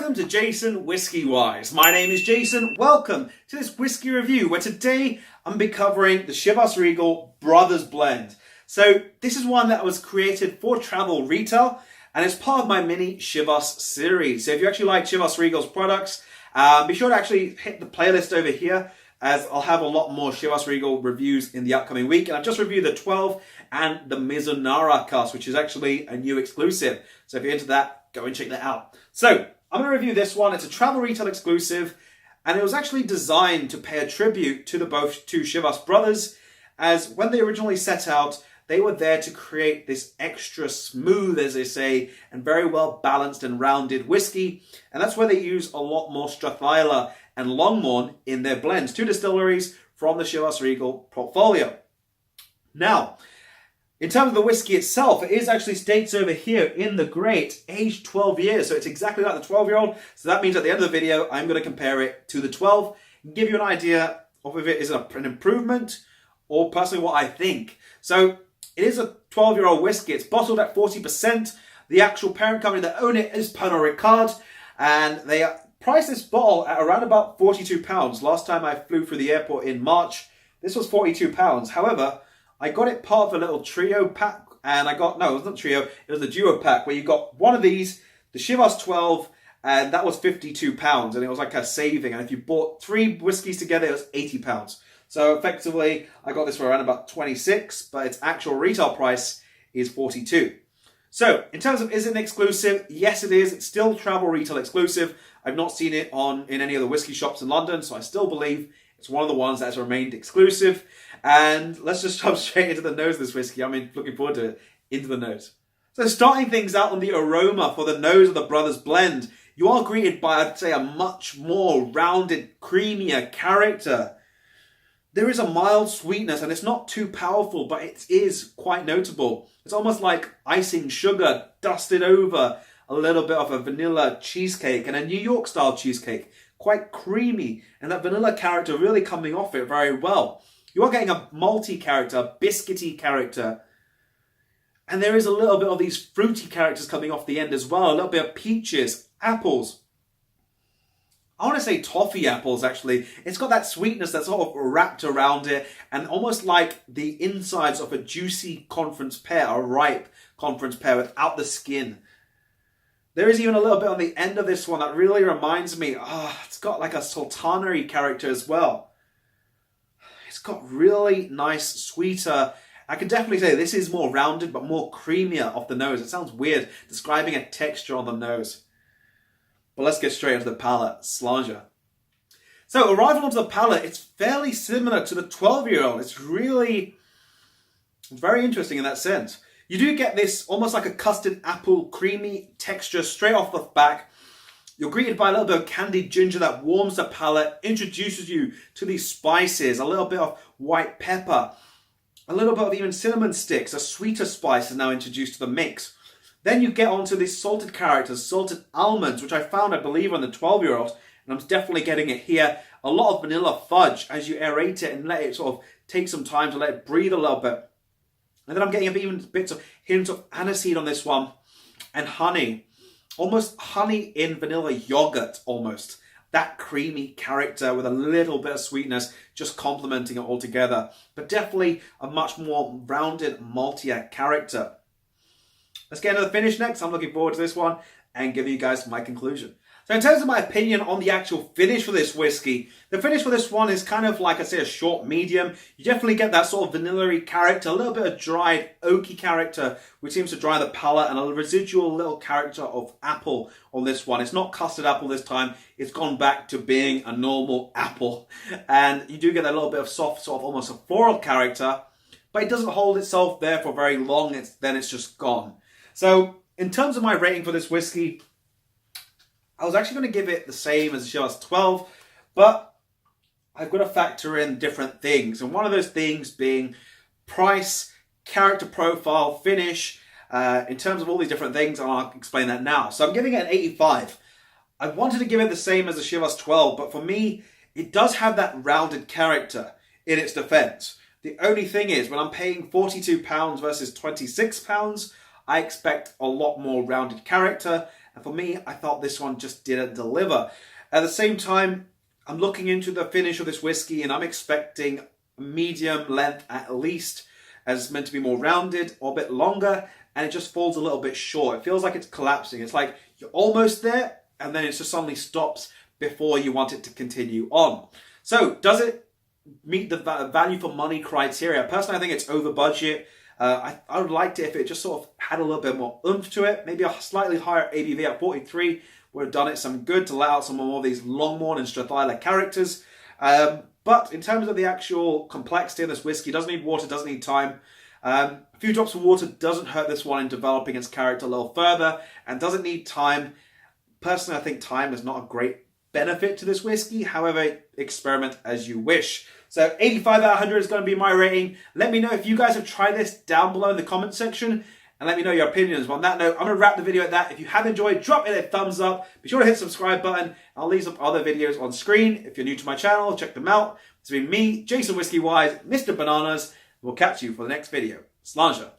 Welcome to JasonWhiskyWise. My name is Jason. Welcome to this whiskey review where today I'm be covering the Chivas Regal Brothers Blend. So this is one that was created for travel retail and it's part of my mini Chivas series. So if you actually like Chivas Regal's products, be sure to actually hit the playlist over here as I'll have a lot more Chivas Regal reviews in the upcoming week. And I've just reviewed the 12 and the Mizunara cask, which is actually a new exclusive. So if you're into that, go and check that out. So I'm going to review this one. It's a travel retail exclusive, and it was actually designed to pay a tribute to the two Chivas brothers, as when they originally set out, they were there to create this extra smooth, as they say, and very well balanced and rounded whiskey. And that's where they use a lot more Strathyla and Longmorn in their blends, two distilleries from the Chivas Regal portfolio. Now, in terms of the whiskey itself, it is actually states over here in the grate, aged 12 years. So it's exactly like the 12-year-old. So that means at the end of the video, I'm going to compare it to the 12 and give you an idea of if it is an improvement or personally what I think. So it is a 12-year-old whiskey. It's bottled at 40%. The actual parent company that own it is Pernod Ricard. And they priced this bottle at around about £42. Last time I flew through the airport in March, this was £42. However, I got it part of a little trio pack, and it wasn't trio, it was a duo pack where you got one of these, the Chivas 12, and that was £52, and it was like a saving. And if you bought 3 whiskies together, it was £80. So effectively, I got this for around about 26, but its actual retail price is 42. So in terms of is it an exclusive? Yes, it is. It's still travel retail exclusive. I've not seen it in any of the whiskey shops in London, so I still believe it's one of the ones that has remained exclusive. And let's just jump straight into the nose of this whiskey. I mean, looking forward to it. Into the nose. So starting things out on the aroma for the nose of the Brothers Blend, you are greeted by, I'd say, a much more rounded, creamier character. There is a mild sweetness, and it's not too powerful, but it is quite notable. It's almost like icing sugar dusted over a little bit of a vanilla cheesecake and a New York style cheesecake. Quite creamy, and that vanilla character really coming off it very well. You are getting a malty character, a biscuity character, and there is a little bit of these fruity characters coming off the end as well. A little bit of peaches, apples. I want to say toffee apples, actually. It's got that sweetness that's sort of wrapped around it, and almost like the insides of a juicy conference pear, a ripe conference pear without the skin. There is even a little bit on the end of this one that really reminds me, it's got like a sultanery character as well. It's got really nice, sweeter, I can definitely say this is more rounded but more creamier off the nose. It sounds weird describing a texture on the nose. But let's get straight into the palate, Slanger. So arrival onto the palate, it's fairly similar to the 12-year-old. It's really very interesting in that sense. You do get this almost like a custard apple creamy texture straight off the back. You're greeted by a little bit of candied ginger that warms the palate, introduces you to these spices, a little bit of white pepper, a little bit of even cinnamon sticks, a sweeter spice is now introduced to the mix. Then you get onto these salted characters, salted almonds, which I found, I believe, on the 12-year-old, and I'm definitely getting it here. A lot of vanilla fudge as you aerate it and let it sort of take some time to let it breathe a little bit. And then I'm getting even bits of hints of aniseed on this one, and honey. Almost honey in vanilla yogurt, almost. That creamy character with a little bit of sweetness, just complementing it all together. But definitely a much more rounded, maltier character. Let's get into the finish next. I'm looking forward to this one and give you guys my conclusion. So in terms of my opinion on the actual finish for this whiskey, the finish for this one is kind of like, I say, a short medium. You definitely get that sort of vanilla-y character, a little bit of dried oaky character, which seems to dry the palate, and a residual little character of apple on this one. It's not custard apple this time. It's gone back to being a normal apple. And you do get a little bit of soft, sort of almost a floral character, but it doesn't hold itself there for very long. Then it's just gone. So in terms of my rating for this whiskey, I was actually going to give it the same as the Chivas 12, but I've got to factor in different things. And one of those things being price, character profile, finish, in terms of all these different things, and I'll explain that now. So I'm giving it an 85. I wanted to give it the same as the Chivas 12, but for me, it does have that rounded character in its defense. The only thing is, when I'm paying £42 versus £26, I expect a lot more rounded character And for me, I thought this one just didn't deliver. At the same time, I'm looking into the finish of this whiskey and I'm expecting medium length at least, as it's meant to be more rounded or a bit longer, and it just falls a little bit short. It feels like it's collapsing. It's like you're almost there and then it just suddenly stops before you want it to continue on. So does it meet the value for money criteria? Personally, I think it's over budget. I would like it if it just sort of had a little bit more oomph to it. Maybe a slightly higher ABV at 43 would have done it some good to let out some more of these Longmorn and Strathyla characters. But in terms of the actual complexity of this whiskey, doesn't need water, doesn't need time. A few drops of water doesn't hurt this one in developing its character a little further, and doesn't need time. Personally, I think time is not a great benefit to this whiskey. However, experiment as you wish. So 85 out of 100 is going to be my rating. Let me know if you guys have tried this down below in the comment section, and let me know your opinions. But on that note, I'm going to wrap the video at that. If you have enjoyed, drop it a thumbs up. Be sure to hit the subscribe button. I'll leave some other videos on screen. If you're new to my channel, check them out. It's been me, JasonWhiskyWise, Mr. Bananas. We'll catch you for the next video. Sláinte.